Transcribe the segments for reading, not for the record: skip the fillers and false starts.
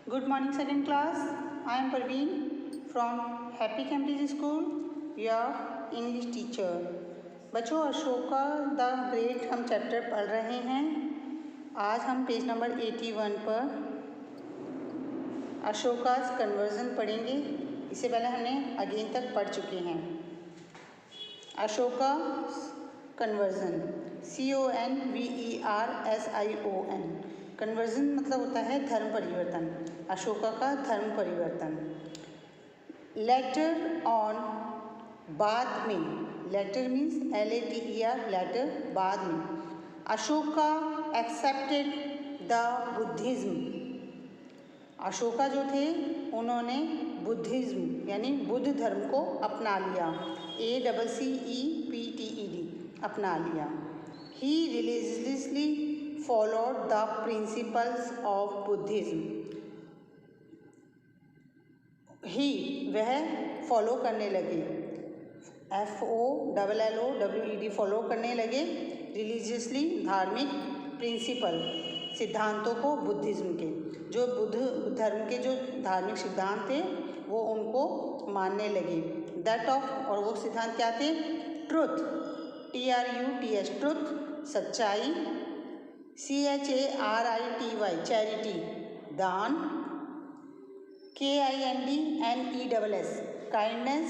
Good morning, second class. I am Parveen from Happy Cambridge School, your English teacher. बच्चों, Ashoka the great हम chapter पढ़ रहे हैं। आज हम पेज नंबर 81 पर अशोका's कन्वर्जन पढ़ेंगे। इससे पहले हमने अगेन तक पढ़ चुके हैं। Ashoka conversion CONVERSION। कन्वर्जन मतलब होता है धर्म परिवर्तन। अशोका का धर्म परिवर्तन। लेटर ऑन बाद में, लेटर मीन्स LATER, लेटर बाद में। Ashoka accepted the Buddhism. Ashoka जो थे उन्होंने बुद्धिज्म यानी बुद्ध धर्म को अपना लिया। ACCEPTED अपना लिया। He religiously followed the principles of Buddhism. ही वह फॉलो करने लगे, FOLLOWED फॉलो करने लगे रिलीजियसली धार्मिक प्रिंसिपल सिद्धांतों को बुद्धिज्म के। जो बुद्ध धर्म के जो धार्मिक सिद्धांत थे वो उनको मानने लगे। दैट ऑफ, और वो सिद्धांत क्या थे? ट्रुथ, TRUTH ट्रुथ सच्चाई, CHARITY चैरिटी दान, KINDNESS काइंडनेस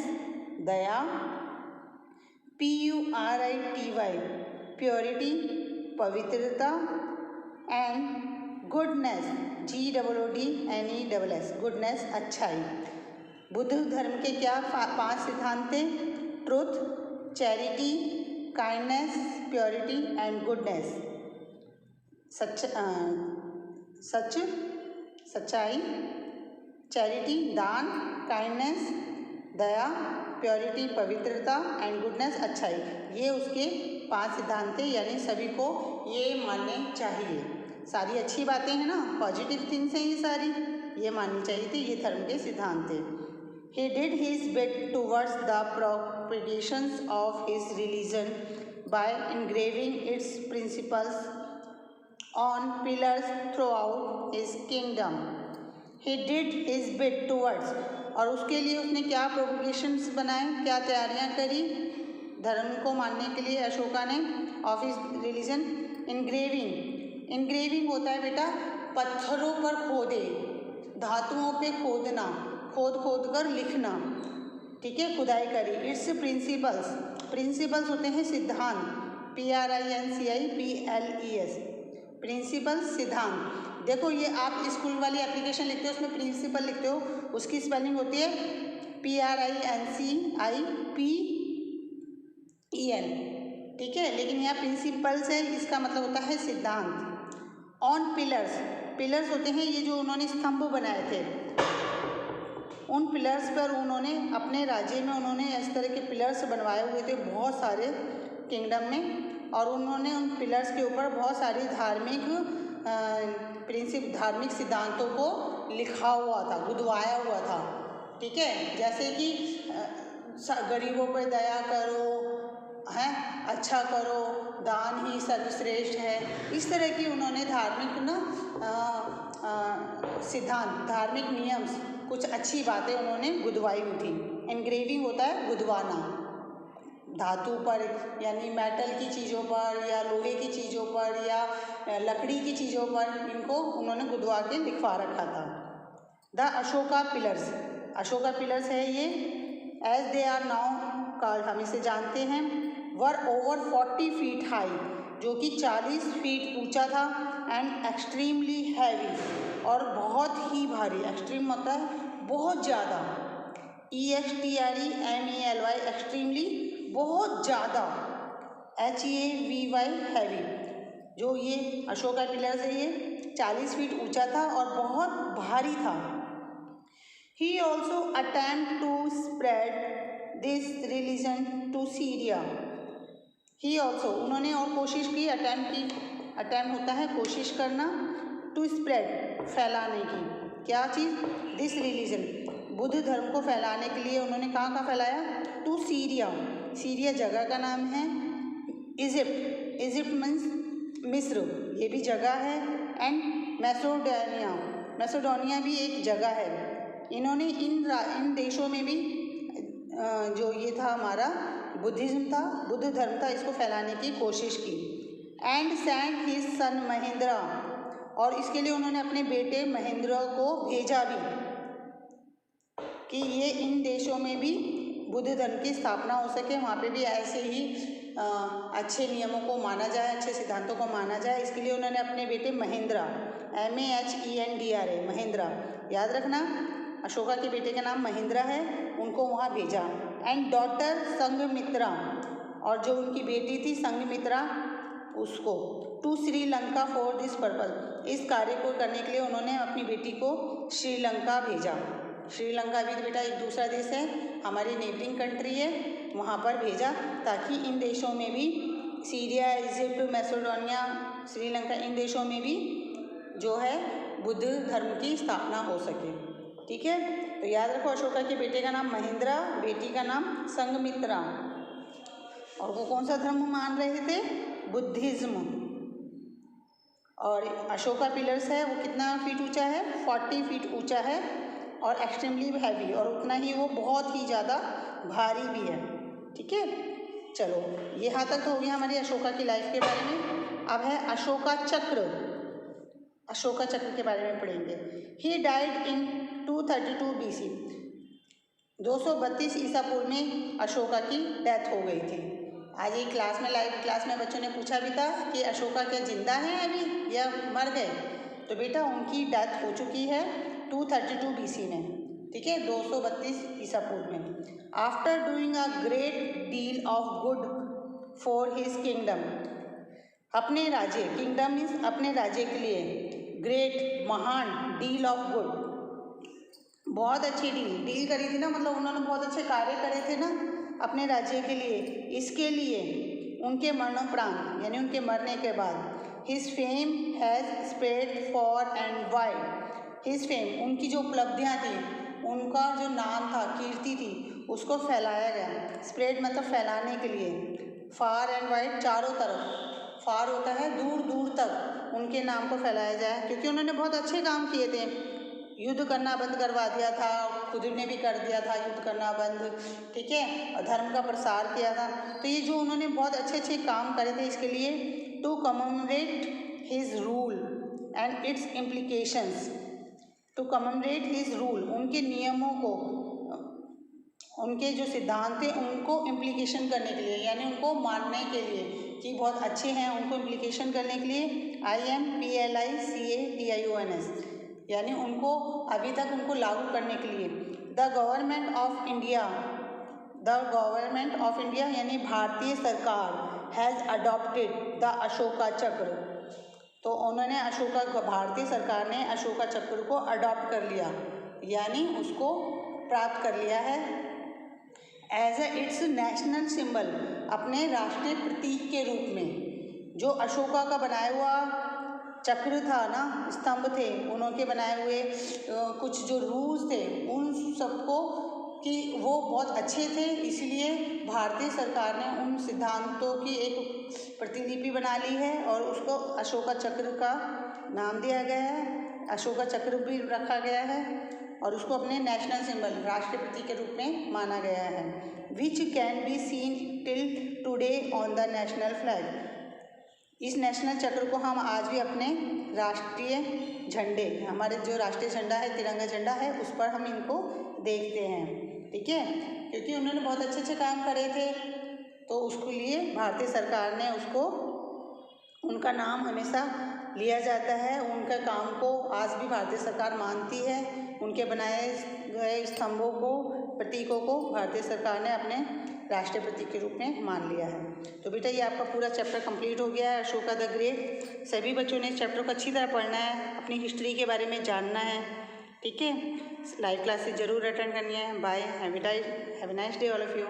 दया, PURITY प्योरिटी पवित्रता, एंड गुडनेस GOODNESS गुडनेस अच्छाई। बुद्ध धर्म के क्या 5 सिद्धांत थे? Truth, charity, kindness, purity and goodness. सच्चाई, चैरिटी दान, काइंडनेस दया, प्योरिटी पवित्रता एंड गुडनेस अच्छाई। ये उसके 5 सिद्धांत थे, यानी सभी को ये मानने चाहिए। सारी अच्छी बातें हैं ना, पॉजिटिव थिंग्स हैं ये सारी, ये माननी चाहिए थी। ये धर्म के सिद्धांत थे। He did his bit towards the propagations of his religion by engraving its principles on pillars throughout his kingdom. He did his bit towards, और उसके लिए उसने क्या प्रोपगेशंस बनाए, क्या तैयारियां करी धर्म को मानने के लिए अशोका ने ऑफ हिज रिलीजन। इंग्रेविंग होता है बेटा पत्थरों पर खोदे, धातुओं पे खोदना, खोद कर लिखना, ठीक है, खुदाई करी। इट्स प्रिंसिपल्स होते हैं सिद्धांत, PRINCIPLES प्रिंसिपल्स सिद्धांत। देखो ये आप स्कूल वाली एप्लीकेशन लिखते हो उसमें प्रिंसिपल लिखते हो, उसकी स्पेलिंग होती है PRINCIPEL, ठीक है, लेकिन यहाँ प्रिंसिपल्स है, इसका मतलब होता है सिद्धांत। ऑन पिलर्स होते हैं ये जो उन्होंने स्तंभ बनाए थे, उन पिलर्स पर उन्होंने अपने राज्य में उन्होंने इस तरह के पिलर्स बनवाए हुए थे बहुत सारे किंगडम में, और उन्होंने उन पिलर्स के ऊपर बहुत सारी धार्मिक सिद्धांतों को लिखा हुआ था, गुदवाया हुआ था, ठीक है। जैसे कि गरीबों पर दया करो, हैं, अच्छा करो, दान ही सर्वश्रेष्ठ है, इस तरह की उन्होंने धार्मिक सिद्धांत, धार्मिक नियम, कुछ अच्छी बातें उन्होंने गुदवाई हुई थी। एनग्रेविंग होता है गुदवाना, धातु पर यानी मेटल की चीज़ों पर या लोहे की चीज़ों पर या लकड़ी की चीज़ों पर इनको उन्होंने गुदवा के लिखवा रखा था। द अशोका पिलर्स है ये, as they are now called, हम इसे जानते हैं, वर ओवर 40 फीट हाई, जो कि 40 फीट ऊंचा था, एंड एक्सट्रीमली हैवी, और बहुत ही भारी। एक्सट्रीम होता है बहुत ज़्यादा, EXTREMELY एक्सट्रीमली बहुत ज़्यादा, HEAVY हैवी। जो ये अशोका पिलर्स है ये 40 फीट ऊंचा था और बहुत भारी था। He also attempted to spread this religion to Syria. He also, उन्होंने और कोशिश की, अटैम्प्ट होता है कोशिश करना, टू स्प्रेड फैलाने की, क्या चीज़? दिस रिलीजन, बुद्ध धर्म को फैलाने के लिए उन्होंने कहाँ फैलाया? टू सीरिया जगह का नाम है। इजिप्ट मीन्स मिस्र, ये भी जगह है, एंड मैसेडोनिया, मैसेडोनिया भी एक जगह है। इन्होंने इन देशों में भी जो ये था हमारा बुद्धिज़्म था, बुद्ध धर्म था, इसको फैलाने की कोशिश की। And sent his son Mahendra, और इसके लिए उन्होंने अपने बेटे महेंद्र को भेजा भी कि ये इन देशों में भी बुद्ध धर्म की स्थापना हो सके, वहाँ पे भी ऐसे ही अच्छे नियमों को माना जाए, अच्छे सिद्धांतों को माना जाए। इसके लिए उन्होंने अपने बेटे महेंद्र, MEHENDRA, महेंद्र, याद रखना, अशोका के बेटे का नाम महेंद्र है, उनको वहाँ भेजा। एंड डॉटर संघमित्रा, और जो उनकी बेटी थी संघमित्रा, उसको to Sri Lanka for this purpose, इस कार्य को करने के लिए उन्होंने अपनी बेटी को श्रीलंका भेजा। श्रीलंका भी बेटा एक दूसरा देश है, हमारी नेबरिंग कंट्री है, वहाँ पर भेजा ताकि इन देशों में भी, सीरिया, इजिप्ट, मैसेडोनिया, श्रीलंका, इन देशों में भी जो है बुद्ध धर्म की स्थापना हो सके। ठीक है, तो याद रखो, अशोका के बेटे का नाम महेंद्र, बेटी का नाम संघमित्रा, और वो कौन सा धर्म मान रहे थे? बुद्धिज़्म। और अशोका पिलर्स है वो कितना फीट ऊंचा है? 40 फीट ऊंचा है, और एक्सट्रीमली हैवी, और उतना ही वो बहुत ही ज़्यादा भारी भी है। ठीक है, चलो यहाँ तक तो हो गया हमारी अशोका की लाइफ के बारे में। अब है अशोका चक्र। अशोका चक्र के बारे में पढ़ेंगे। ही डाइड इन 232 BC, 232 ईसा पूर्व में अशोका की डेथ हो गई थी। आज एक क्लास में, लाइव क्लास में बच्चों ने पूछा भी था कि अशोका क्या जिंदा हैं अभी या मर गए? तो बेटा उनकी डेथ हो चुकी है 232 BC में। ठीक है, 232 ईसा पूर्व में। After doing a great deal of good for his kingdom, अपने राज्य, किंगडम मीन्स अपने राज्य के लिए, ग्रेट महान, डील ऑफ गुड, बहुत अच्छी डील करी थी ना, मतलब उन्होंने बहुत अच्छे कार्य करे थे ना अपने राज्य के लिए। इसके लिए उनके मरणोपरांत, यानी उनके मरने के बाद, his fame has spread for and wide. His fame, उनकी जो उपलब्धियाँ थी, उनका जो नाम था, कीर्ति थी, उसको फैलाया गया। स्प्रेड मतलब फैलाने के लिए, फार एंड वाइड चारों तरफ, फार होता है दूर दूर तक, उनके नाम को फैलाया जाए, क्योंकि उन्होंने बहुत अच्छे काम किए थे। युद्ध करना बंद करवा दिया था, खुद ने भी कर दिया था युद्ध करना बंद, ठीक है, और धर्म का प्रसार किया था। तो ये जो उन्होंने बहुत अच्छे अच्छे काम करे थे, इसके लिए to commemorate his rule and its implications, to commemorate his rule, उनके नियमों को, उनके जो सिद्धांत थे उनको इम्प्लीकेशन करने के लिए, यानी उनको मानने के लिए कि बहुत अच्छे हैं, उनको इम्प्लीकेशन करने के लिए IMPLICATIONS, यानी उनको अभी तक उनको लागू करने के लिए। The government of India, the government of India यानी भारतीय सरकार हैज़ अडॉप्टेड द अशोका चक्र, तो उन्होंने भारतीय सरकार ने अशोका चक्र को अडॉप्ट कर लिया, यानी उसको प्राप्त कर लिया है as a its national symbol, अपने राष्ट्रीय प्रतीक के रूप में। जो अशोका का बनाया हुआ चक्र था ना, स्तंभ थे, उनके बनाए हुए कुछ जो रूल्स थे, उन सबको कि वो बहुत अच्छे थे, इसलिए भारतीय सरकार ने उन सिद्धांतों की एक प्रतिलिपि बना ली है और उसको अशोका चक्र का नाम दिया गया है, अशोका चक्र भी रखा गया है, और उसको अपने नेशनल सिंबल, राष्ट्रीय प्रतीक के रूप में माना गया है। Which can be seen till today on the national flag, इस नेशनल चक्र को हम आज भी अपने राष्ट्रीय झंडे, हमारे जो राष्ट्रीय झंडा है, तिरंगा झंडा है, उस पर हम इनको देखते हैं। ठीक है, क्योंकि उन्होंने बहुत अच्छे अच्छे काम करे थे, तो उसके लिए भारतीय सरकार ने उसको, उनका नाम हमेशा लिया जाता है, उनका काम को आज भी भारतीय सरकार मानती है, उनके बनाए गए स्तंभों को, प्रतीकों को भारतीय सरकार ने अपने राष्ट्रीय प्रतीक के रूप में मान लिया है। तो बेटा ये आपका पूरा चैप्टर कंप्लीट हो गया है, अशोका द ग्रेट। सभी बच्चों ने इस चैप्टर को अच्छी तरह पढ़ना है, अपनी हिस्ट्री के बारे में जानना है। ठीक है, लाइव क्लासेस ज़रूर अटेंड करनी है। Bye, have a nice day all of you.